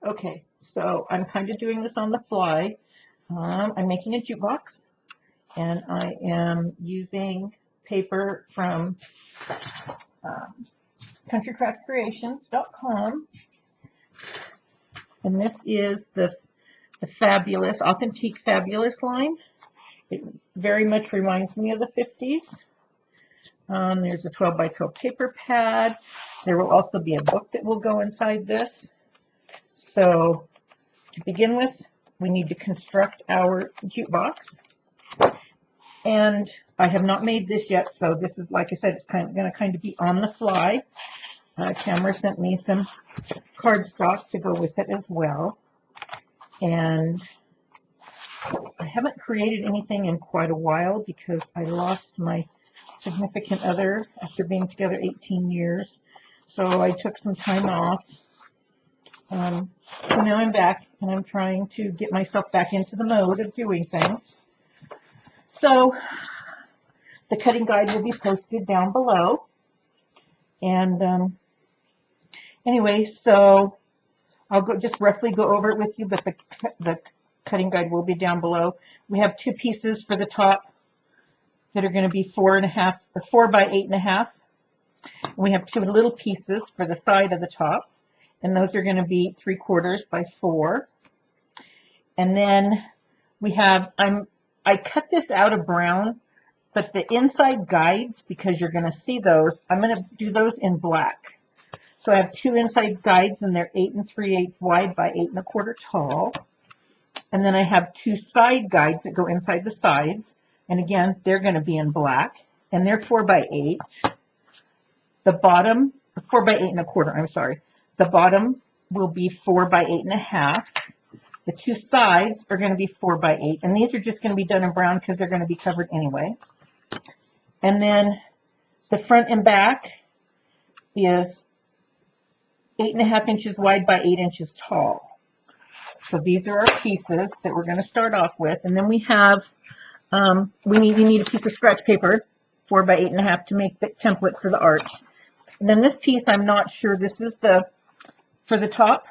Okay, so I'm kind of doing this on the fly. I'm making a jukebox, and I am using paper from countrycraftcreations.com, and this is the Fabulous, Authentique Fabulous line. It very much reminds me of the 50s. There's a 12 by 12 paper pad. There will also be a book that will go inside this. So to begin with, we need to construct our jukebox. And I have not made this yet, so this is, like I said, it's going to be on the fly. Tamara sent me some cardstock to go with it as well. And I haven't created anything in quite a while because I lost my significant other after being together 18 years. So I took some time off. So now I'm back, and I'm trying to get myself back into the mode of doing things. So the cutting guide will be posted down below. And anyway, so I'll just roughly go over it with you, but the cutting guide will be down below. We have two pieces for the top that are going to be 4 by 8.5. We have two little pieces for the side of the top, and those are going to be 3/4 by 4. And then we have, I cut this out of brown, but the inside guides, because you're going to see those, I'm going to do those in black. So I have two inside guides, and they're 8 3/8 wide by 8 1/4 tall. And then I have two side guides that go inside the sides. And again, they're going to be in black, and they're 4 by 8. The bottom, 4 by 8 1/4, I'm sorry. The bottom will be 4 by 8.5. The two sides are going to be 4 by 8, and these are just going to be done in brown because they're going to be covered anyway. And then the front and back is 8.5 inches wide by 8 inches tall. So these are our pieces that we're going to start off with. And then we have, we need a piece of scratch paper, 4 by 8.5, to make the template for the arch. And then this piece, I'm not sure, this is for the top.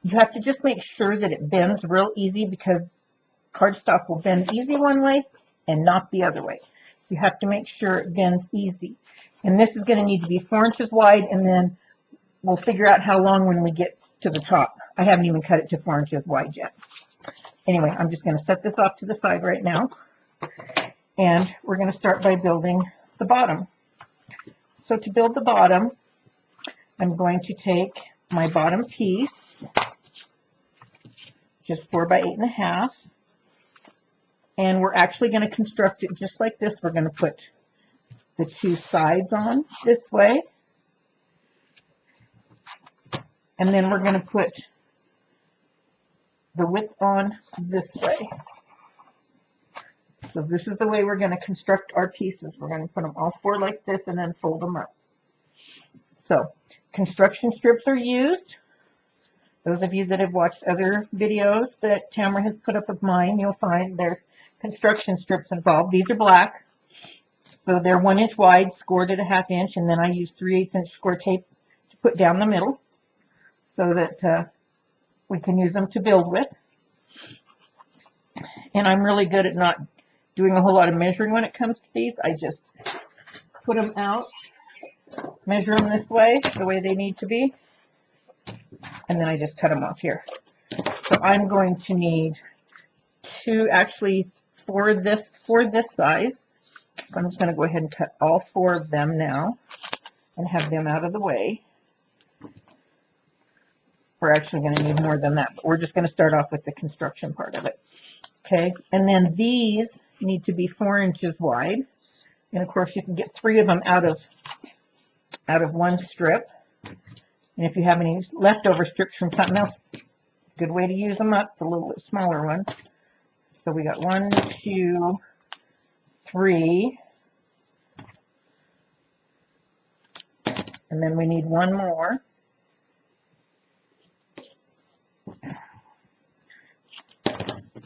You have to just make sure that it bends real easy because cardstock will bend easy one way and not the other way. So you have to make sure it bends easy. And this is going to need to be 4 inches wide, and then we'll figure out how long when we get to the top. I haven't even cut it to 4 inches wide yet. Anyway, I'm just going to set this off to the side right now. And we're going to start by building the bottom. So to build the bottom, I'm going to take my bottom piece, just 4 by 8.5, and we're actually going to construct it just like this. We're going to put the two sides on this way, and then we're going to put the width on this way. So this is the way we're going to construct our pieces. We're going to put them all 4 like this and then fold them up. So construction strips are used. Those of you that have watched other videos that Tamara has put up of mine, you'll find there's construction strips involved. These are black. So they're 1 inch wide, scored at 1/2 inch, and then I use 3/8 inch score tape to put down the middle so that we can use them to build with. And I'm really good at not doing a whole lot of measuring when it comes to these. I just put them out, measure them this way, the way they need to be, and then I just cut them off here. So I'm going to need for this size. So I'm just going to go ahead and cut all 4 of them now and have them out of the way. We're actually going to need more than that, but we're just going to start off with the construction part of it. Okay, and then these need to be 4 inches wide. And of course you can get 3 of them out of one strip. And if you have any leftover strips from something else, good way to use them up. It's a little bit smaller one. So we got 1, 2, 3. And then we need 1 more.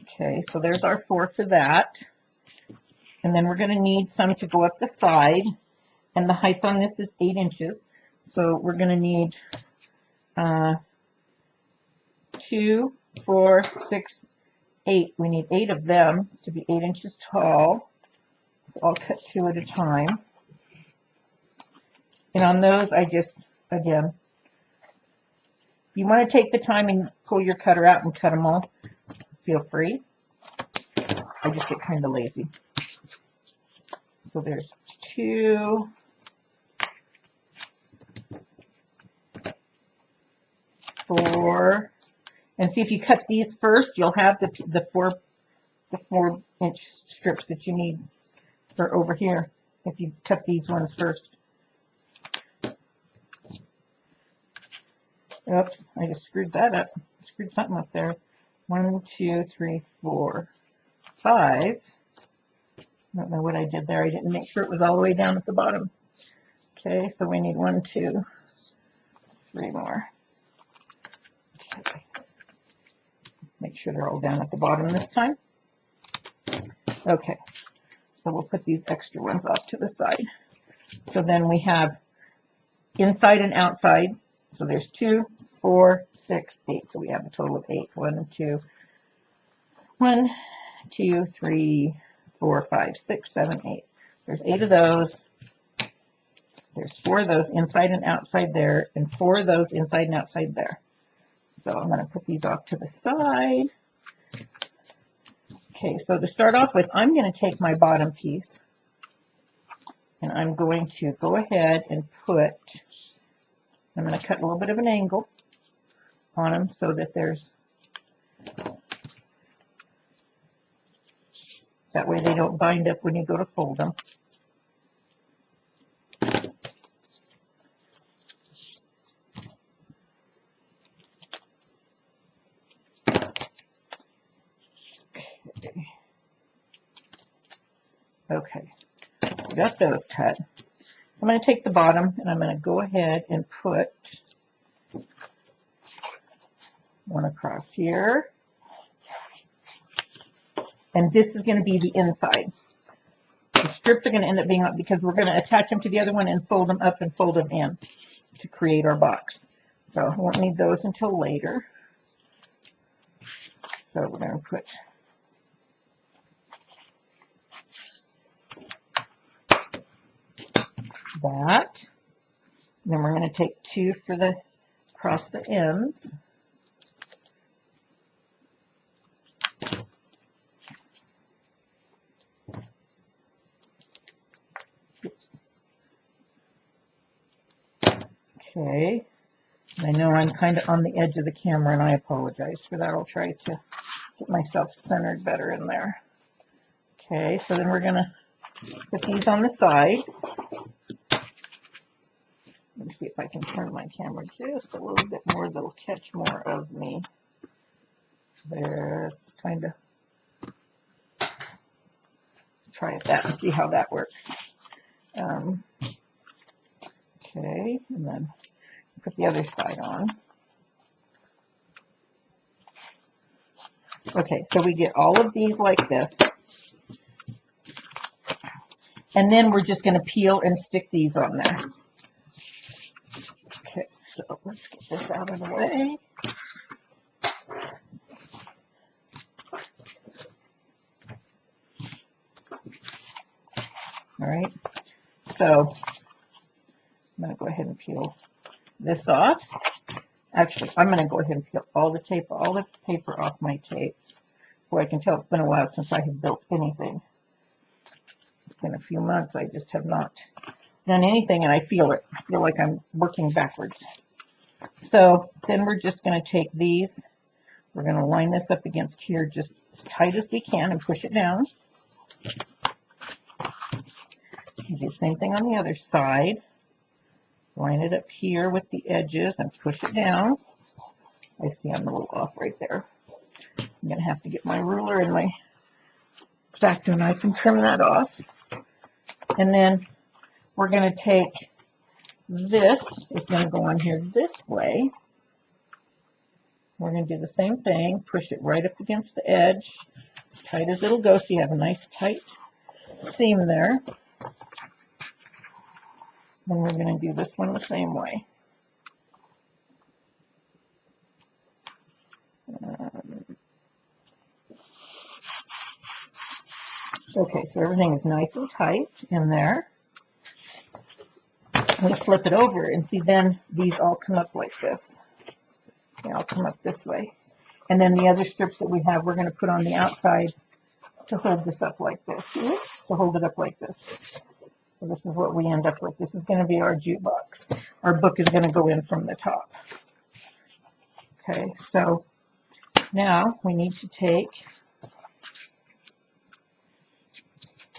Okay, so there's our 4 for that. And then we're going to need some to go up the side. And the height on this is 8 inches. So we're going to need 2, 4, 6, 8. We need 8 of them to be 8 inches tall. So I'll cut 2 at a time. And on those, I just, again, if you want to take the time and pull your cutter out and cut them all, feel free. I just get kind of lazy. So there's 2, 4, and see if you cut these first, you'll have the 4-inch strips that you need for over here. If you cut these ones first. Oops, I just screwed that up. Screwed something up there. 1, 2, 3, 4, 5. I don't know what I did there. I didn't make sure it was all the way down at the bottom. Okay, so we need 1, 2, 3 more. Okay. Make sure they're all down at the bottom this time. Okay, so we'll put these extra ones off to the side. So then we have inside and outside. So there's 2, 4, 6, 8. So we have a total of 8. 1, 2, 3, 4, 5, 6, 7, 8. There's 8 of those. There's 4 of those inside and outside there, and 4 of those inside and outside there. So I'm going to put these off to the side. Okay, so to start off with, I'm going to take my bottom piece, and I'm going to go ahead and I'm going to cut a little bit of an angle on them so that that way they don't bind up when you go to fold them. Okay, got those cut. So I'm going to take the bottom and I'm going to go ahead and put one across here. And this is going to be the inside. The strips are going to end up being up because we're going to attach them to the other one and fold them up and fold them in to create our box. So I won't need those until later. So we're going to put that. Then we're going to take 2 for the across the ends. Okay. I know I'm kind of on the edge of the camera, and I apologize for that. I'll try to get myself centered better in there. Okay, so then we're going to put these on the side. Let me see if I can turn my camera just a little bit more that'll catch more of me. There, it's kind of, try it that and see how that works. Okay, and then put the other side on. Okay, so we get all of these like this. And then we're just going to peel and stick these on there. Okay, so let's get this out of the way. All right, so I'm going to go ahead and peel this off. Actually, I'm going to go ahead and peel all the paper off my tape. Boy, I can tell it's been a while since I have built anything. It's been a few months. I just have not done anything, and I feel it. I feel like I'm working backwards. So then we're just going to take these. We're going to line this up against here just as tight as we can and push it down. Do the same thing on the other side. Line it up here with the edges and push it down. I see I'm a little off right there. I'm going to have to get my ruler and my X-Acto knife and trim that off. And then we're going to take this, it's going to go on here this way. We're going to do the same thing, push it right up against the edge, as tight as it'll go so you have a nice tight seam there. Then we're going to do this one the same way. Okay, so everything is nice and tight in there. We flip it over and see then these all come up like this. They all come up this way. And then the other strips that we have, we're going to put on the outside to hold this up like this. Oops, to hold it up like this. So this is what we end up with. This is going to be our jukebox. Our book is going to go in from the top. Okay, so now we need to take,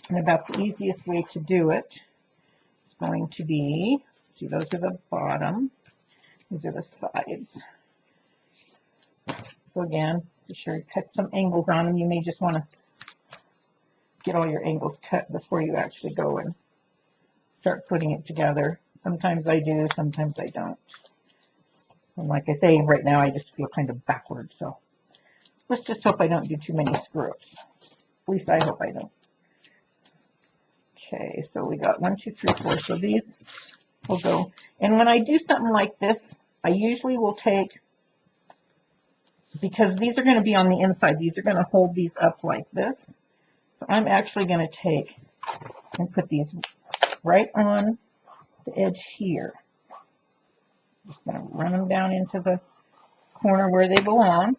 and about the easiest way to do it is going to be, see, those are the bottom, these are the sides. So again, be sure you cut some angles on them. You may just want to get all your angles cut before you actually go and start putting it together. Sometimes I do, sometimes I don't. And like I say, right now I just feel kind of backward, so let's just hope I don't do too many screw-ups. At least I hope I don't. Okay, so we got 1, 2, 3, 4. So these will go. And when I do something like this, I usually will take, because these are going to be on the inside, these are going to hold these up like this. So I'm actually going to take and put these right on the edge here. Just going to run them down into the corner where they belong.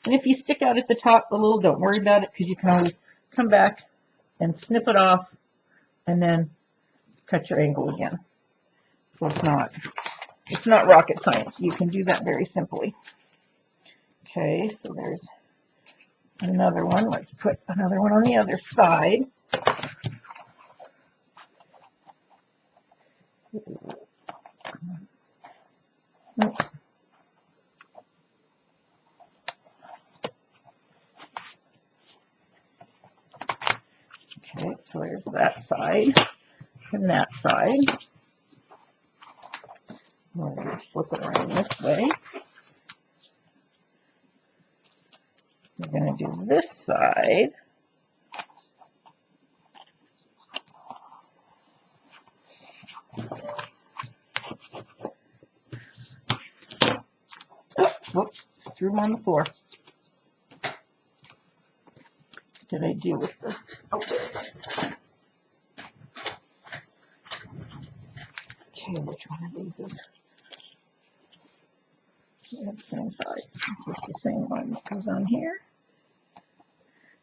And if you stick out at the top a little, don't worry about it, because you can always come back and snip it off and then cut your angle again. So it's not rocket science. You can do that very simply. Okay, so there's another one. Let's put another one on the other side. Okay, so there's that side and that side. We're going to flip it around this way. We're going to do this side. Oh, whoops, threw them on the floor. What did I do with the... Oh. Okay, which one of these is... The same side. Is this the same one that goes on here?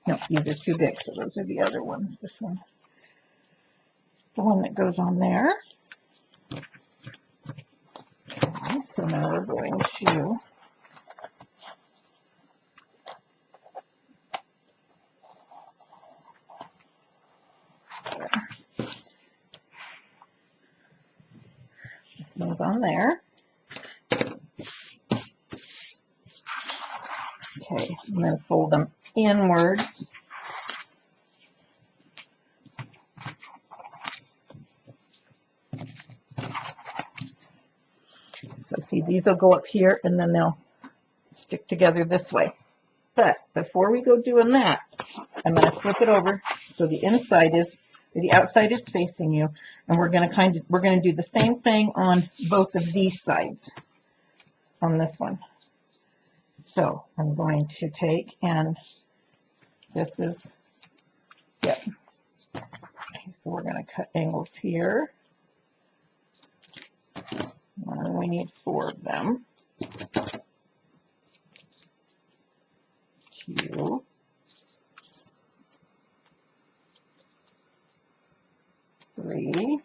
No, these are too big, so those are the other ones. This one, the one that goes on there. Okay, so now we're going to this one's on there. Okay, and then fold them inward. So see, these will go up here and then they'll stick together this way. But before we go doing that, I'm going to flip it over so the inside is, or the outside is facing you, and we're going to do the same thing on both of these sides on this one. So I'm going to take, and this is, yep. Okay, so we're going to cut angles here. And we need 4 of them. 2. 3.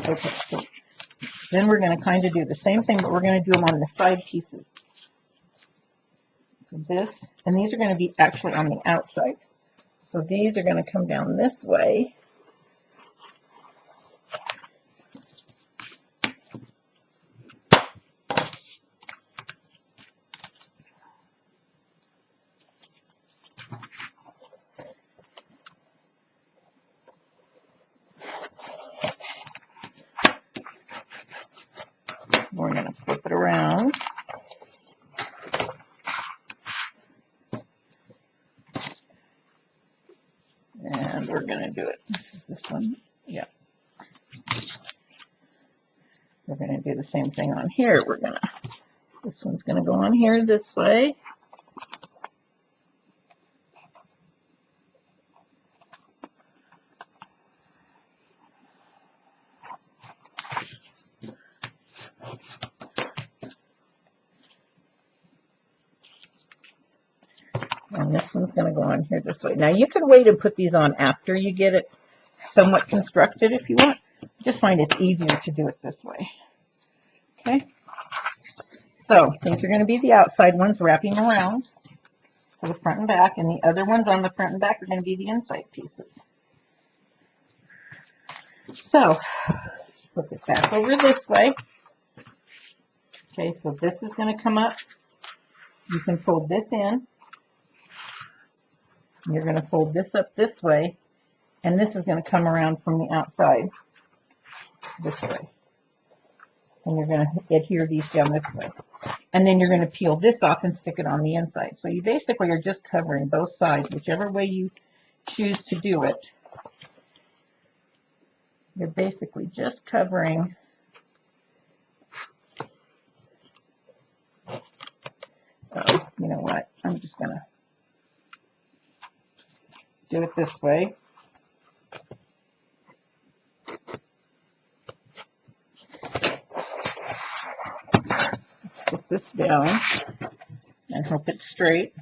Okay, so then we're going to kind of do the same thing, but we're going to do them on the side pieces. So this, and these are going to be actually on the outside. So these are going to come down this way. We're going to flip it around. And we're going to do it. This is this one. Yeah. We're going to do the same thing on here. We're going to This one's going to go on here this way. And this one's going to go on here this way. Now you can wait and put these on after you get it somewhat constructed if you want. I just find it's easier to do it this way. Okay. So these are going to be the outside ones wrapping around for the front and back, and the other ones on the front and back are going to be the inside pieces. So flip it back over this way. Okay, so this is going to come up. You can fold this in. You're going to fold this up this way, and this is going to come around from the outside this way. And you're going to adhere these down this way. And then you're going to peel this off and stick it on the inside. So you basically are just covering both sides, whichever way you choose to do it. You're basically just covering you know what? I'm just going to do it this way. Put this down and hope it's straight.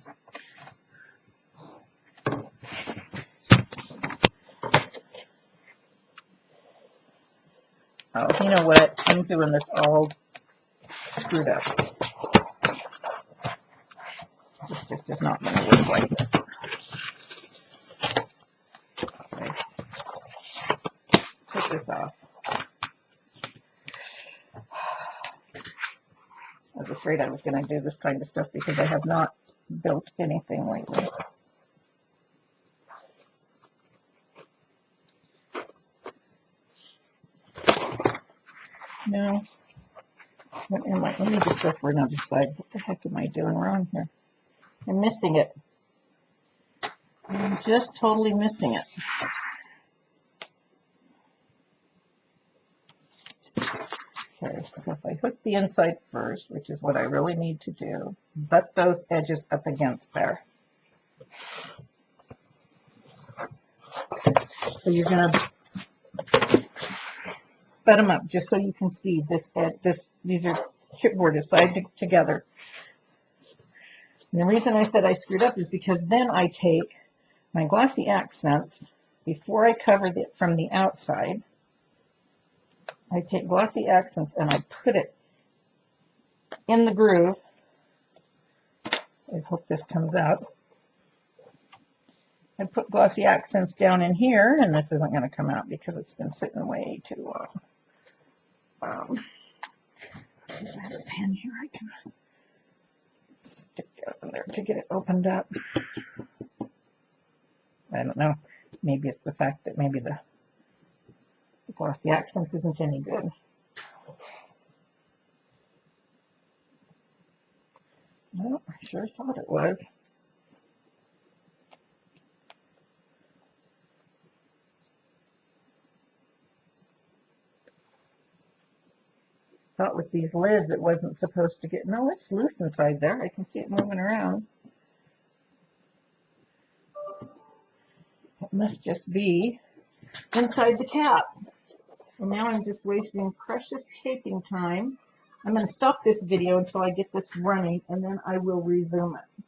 Oh, you know what? I'm doing this all screwed up. This just does not want to look like this. Okay. Take this off. I was afraid I was going to do this kind of stuff because I have not built anything lately. No. What am I? Let me just go for another side. What the heck am I doing wrong here? I'm missing it. I'm just totally missing it. Okay, so if I hook the inside first, which is what I really need to do, butt those edges up against there. So you're going to butt them up just so you can see this edge. These are chipboarded side together. And the reason I said I screwed up is because then I take my glossy accents before I cover it from the outside. I take glossy accents and I put it in the groove. I hope this comes out. I put glossy accents down in here, and this isn't going to come out because it's been sitting way too long. I have a pen here. I can stick it in there to get it opened up. I don't know. Maybe it's the fact that maybe the glossy accents isn't any good. Well, I sure thought it was. Thought with these lids it wasn't supposed to get, no, it's loose inside there. I can see it moving around. It must just be inside the cap. And now I'm just wasting precious taping time. I'm going to stop this video until I get this running, and then I will resume it.